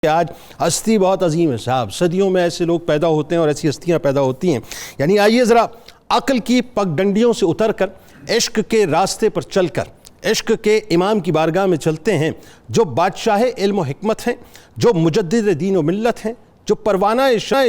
آج ہستی بہت عظیم ہے صاحب، صدیوں میں ایسے لوگ پیدا ہوتے ہیں اور ایسی ہستیاں پیدا ہوتی ہیں. یعنی آئیے ذرا عقل کی پگڈنڈیوں سے اتر کر عشق کے راستے پر چل کر عشق کے امام کی بارگاہ میں چلتے ہیں، جو بادشاہ علم و حکمت ہیں، جو مجدد دین و ملت ہیں، جو پروانہ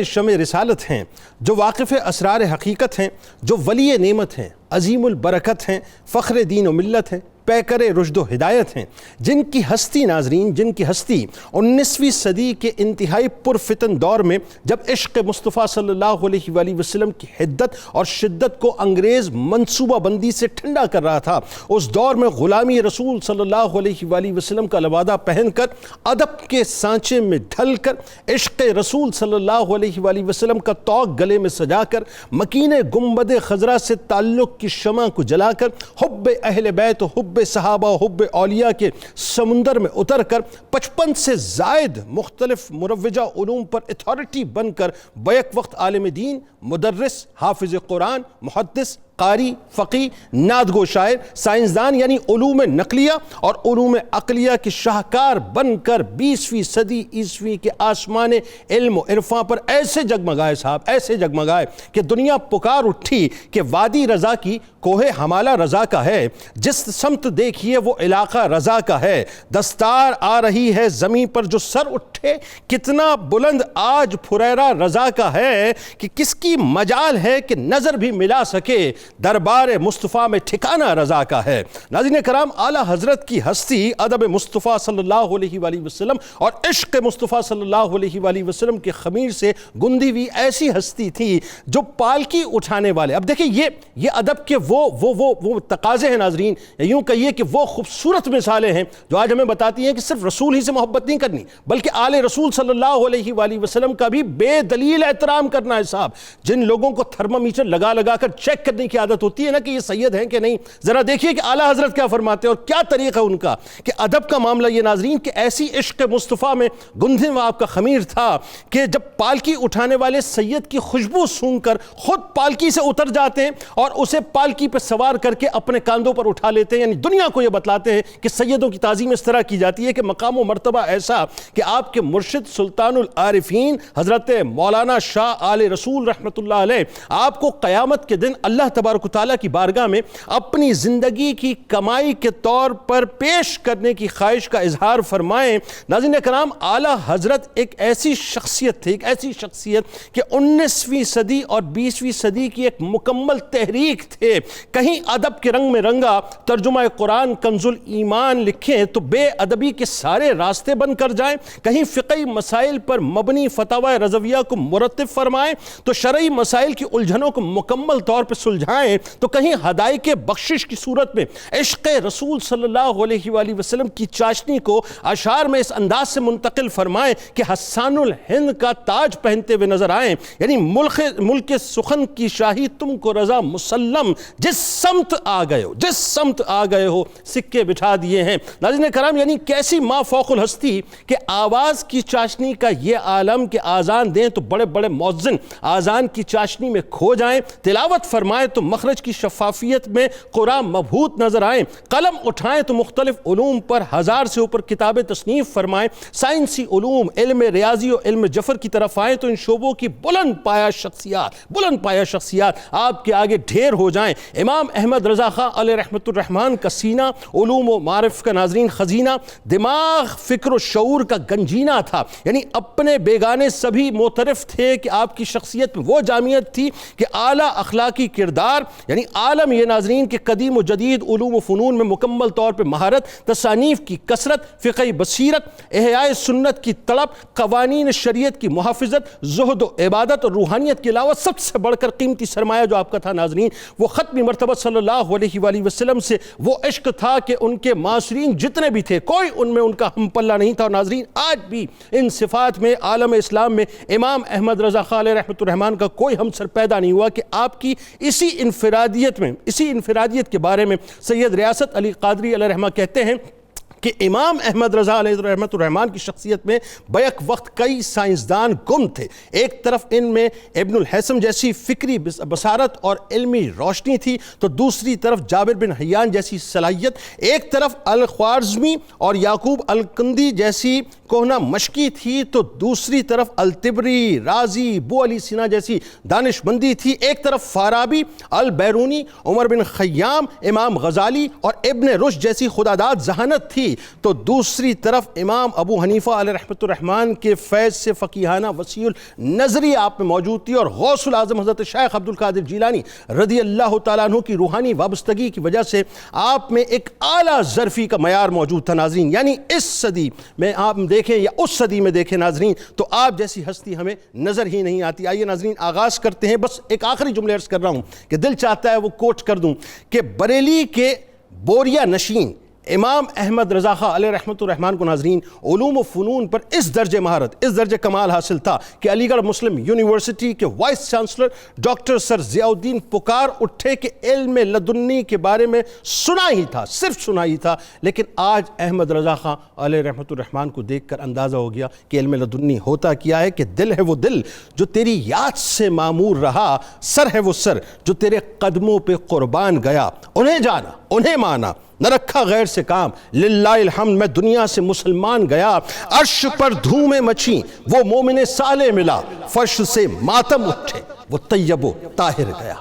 شمع رسالت ہیں، جو واقف اسرار حقیقت ہیں، جو ولی نعمت ہیں، عظیم البرکت ہیں، فخر دین و ملت ہیں، پیکر رشد و ہدایت ہیں، جن کی ہستی ناظرین، جن کی ہستی 19ویں صدی کے انتہائی پرفتن دور میں جب عشق مصطفیٰ صلی اللہ علیہ وآلہ وسلم کی حدت اور شدت کو انگریز منصوبہ بندی سے ٹھنڈا کر رہا تھا، اس دور میں غلامی رسول صلی اللہ علیہ وآلہ وسلم کا لبادہ پہن کر ادب کے سانچے میں ڈھل کر عشق رسول صلی اللہ علیہ وآلہ وسلم کا توق گلے میں سجا کر مکین گنبد خضرا سے تعلق کی شمع کو جلا کر حب اہل بیت و حب صحابہ و حب اولیاء کے سمندر میں اتر کر 55 سے زائد مختلف مروجہ علوم پر اتھارٹی بن کر بیک وقت عالم دین، مدرس، حافظ قرآن، محدث، قاری، فقی، نعت گو شاعر، سائنسدان یعنی علوم نقلیہ اور علوم عقلیہ کے شاہکار بن کر 20ویں صدی عیسوی کے آسمان علم و عرفاں پر ایسے جگمگائے صاحب، ایسے جگمگائے کہ دنیا پکار اٹھی کہ وادی رضا کی کوہ ہمالہ رضا کا ہے، جس سمت دیکھیے وہ علاقہ رضا کا ہے، دستار آ رہی ہے زمین پر جو سر اٹھے کتنا بلند آج پھریرا رضا کا ہے، کہ کس کی مجال ہے کہ نظر بھی ملا سکے دربار مصطفیٰ میں ٹھکانہ رضا کا ہے. ناظرین کرام، اعلیٰ حضرت کی ہستی ادب مصطفیٰ صلی اللہ علیہ وآلہ وسلم اور عشق مصطفیٰ صلی اللہ علیہ وآلہ وسلم کے خمیر سے گندی ہوئی ایسی ہستی تھی جو پالکی اٹھانے والے، اب دیکھیں یہ ادب کے وہ تقاضے ہیں ناظرین، یوں کہیے کہ وہ خوبصورت مثالیں ہیں جو آج ہمیں بتاتی ہیں کہ صرف رسول ہی سے محبت نہیں کرنی بلکہ آل رسول صلی اللہ علیہ وآلہ وسلم کا بھی بے دلیل احترام کرنا ہے صاحب. جن لوگوں کو تھرمامیٹر لگا کر چیک کرنے کی عادت ہوتی ہے نا کہ یہ سید ہیں کہ نہیں، ذرا دیکھیے کہ اعلیٰ حضرت کیا فرماتے ہیں اور کیا طریقہ ان کا کہ ادب کا معاملہ یہ ناظرین کہ ایسی عشق مصطفیٰ میں گندھے و آپ کا خمیر تھا کہ جب پالکی اٹھانے والے سید کی خوشبو سونگ کر خود پالکی سے اتر جاتے ہیں اور اسے پالکی پہ سوار کر کے اپنے کاندھوں پر اٹھا لیتے ہیں، یعنی دنیا کو یہ بتلاتے ہیں کہ سیدوں کی تعظیم اس طرح کی جاتی ہے کہ مقام و مرتبہ ایسا کہ آپ کے مرشد سلطان العارفین حضرت مولانا شاہ آل رسول رحمۃ اللہ علیہ آپ کو قیامت کے دن اللہ تبارک و تعالیٰ کی بارگاہ میں اپنی زندگی کی کمائی کے طور پر پیش کرنے کی خواہش کا اظہار فرمائیں. ناظرین کرام، اعلیٰ حضرت ایک ایسی شخصیت تھی، ایک ایسی شخصیت کہ 19ویں صدی اور 20ویں صدی کی ایک مکمل تحریک تھے. کہیں ادب کے رنگ میں رنگا ترجمہ قرآن کنز الایمان لکھیں تو بے ادبی کے سارے راستے بن کر جائیں، کہیں فقہی مسائل پر مبنی فتاوی رضویہ کو مرتب فرمائیں تو شرعی مسائل کی الجھنوں کو مکمل طور پر سلجھائیں، تو کہیں ہدایت کے بخشش کی صورت میں عشق رسول صلی اللہ علیہ وآلہ وسلم کی چاشنی کو اشعار میں اس انداز سے منتقل فرمائیں کہ حسان الہند کا تاج پہنتے ہوئے نظر آئیں، یعنی ملک سخن کی شاہی تم کو رضا مسلم، جس سمت آ گئے ہو سکے بٹھا دیے ہیں. ناظرین کرام، یعنی کیسی ماں فوق الہستی کہ آواز کی چاشنی کا یہ عالم کہ آزان دیں تو بڑے بڑے مؤذن آزان کی چاشنی میں کھو جائیں، تلاوت فرمائیں تو مخرج کی شفافیت میں قرآن مبہوت نظر آئیں، قلم اٹھائیں تو مختلف علوم پر 1000 سے اوپر کتابیں تصنیف فرمائیں، سائنسی علوم، علم ریاضی و علم جفر کی طرف آئیں تو ان شعبوں کی بلند پایہ شخصیات آپ کے آگے ڈھیر ہو جائیں. امام احمد رضا خان علیہ رحمۃ الرحمن کا سینہ علوم و معرف کا ناظرین خزینہ، دماغ فکر و شعور کا گنجینہ تھا، یعنی اپنے بیگانے سبھی معترف تھے کہ آپ کی شخصیت میں وہ جامعیت تھی کہ اعلیٰ اخلاقی کردار، یعنی عالم یہ ناظرین کہ قدیم و جدید علوم و فنون میں مکمل طور پہ مہارت، تصانیف کی کثرت، فقہی بصیرت، احیاء سنت کی طلب، قوانین شریعت کی محافظت، زہد و عبادت اور روحانیت کے علاوہ سب سے بڑھ کر قیمتی سرمایہ جو آپ کا تھا ناظرین وہ ختمی مرتبہ صلی اللہ علیہ وآلہ وسلم سے وہ عشق تھا کہ ان کے معاصرین جتنے بھی تھے کوئی ان میں ان کا ہم پلہ نہیں تھا. اور ناظرین آج بھی ان صفات میں عالم اسلام میں امام احمد رضا خان علیہ رحمۃ الرحمن کا کوئی ہمسر پیدا نہیں ہوا کہ آپ کی اسی انفرادیت کے بارے میں سید ریاست علی قادری علیہ رحمہ کہتے ہیں کہ امام احمد رضا علیہ رحمۃ الرحمن کی شخصیت میں بیک وقت کئی سائنسدان گم تھے. ایک طرف ان میں ابن الحیثم جیسی فکری بصارت اور علمی روشنی تھی تو دوسری طرف جابر بن حیان جیسی صلاحیت، ایک طرف الخوارزمی اور یعقوب الکندی جیسی کوہنا مشقی تھی تو دوسری طرف الطبری، رازی، ابو علی سینا جیسی دانش مندی تھی، ایک طرف فارابی، البیرونی، عمر بن خیام، امام غزالی اور ابن رشد جیسی خداداد ذہانت تھی تو دوسری طرف امام ابو حنیفہ علیہ رحمۃ الرحمن کے فیض سے فقیہانہ وسیع النظری آپ میں موجود تھی، اور غوث العظم حضرت شیخ عبد القادر جیلانی رضی اللہ تعالیٰ عنہ کی روحانی وابستگی کی وجہ سے آپ میں ایک اعلیٰ ظرفی کا معیار موجود تھا. ناظرین، یعنی اس صدی میں آپ دیکھیں یا اس صدی میں دیکھیں ناظرین تو آپ جیسی ہستی ہمیں نظر ہی نہیں آتی. آئیے ناظرین آغاز کرتے ہیں. بس ایک آخری جملے عرض کر رہا ہوں کہ دل چاہتا ہے وہ کوٹ کر دوں کہ بریلی کے بوریا نشین امام احمد رضا خاں علیہ رحمۃ الرحمن کو ناظرین علوم و فنون پر اس درجے مہارت، اس درجے کمال حاصل تھا کہ علی گڑھ مسلم یونیورسٹی کے وائس چانسلر ڈاکٹر سر ضیاء الدین پکار اٹھے کہ علم لدنی کے بارے میں سنا ہی تھا، صرف سنا ہی تھا، لیکن آج احمد رضا خاں علیہ رحمۃ الرحمن کو دیکھ کر اندازہ ہو گیا کہ علم لدنی ہوتا کیا ہے، کہ دل ہے وہ دل جو تیری یاد سے معمور رہا، سر ہے وہ سر جو تیرے قدموں پہ قربان گیا، انہیں جانا، انہیں مانا، نہ رکھا غیر سے کام، للہ الحمد میں دنیا سے مسلمان گیا، عرش پر دھومیں مچیں وہ مومن صالح ملا، فرش سے ماتم اٹھے وہ طیب و طاہر گیا.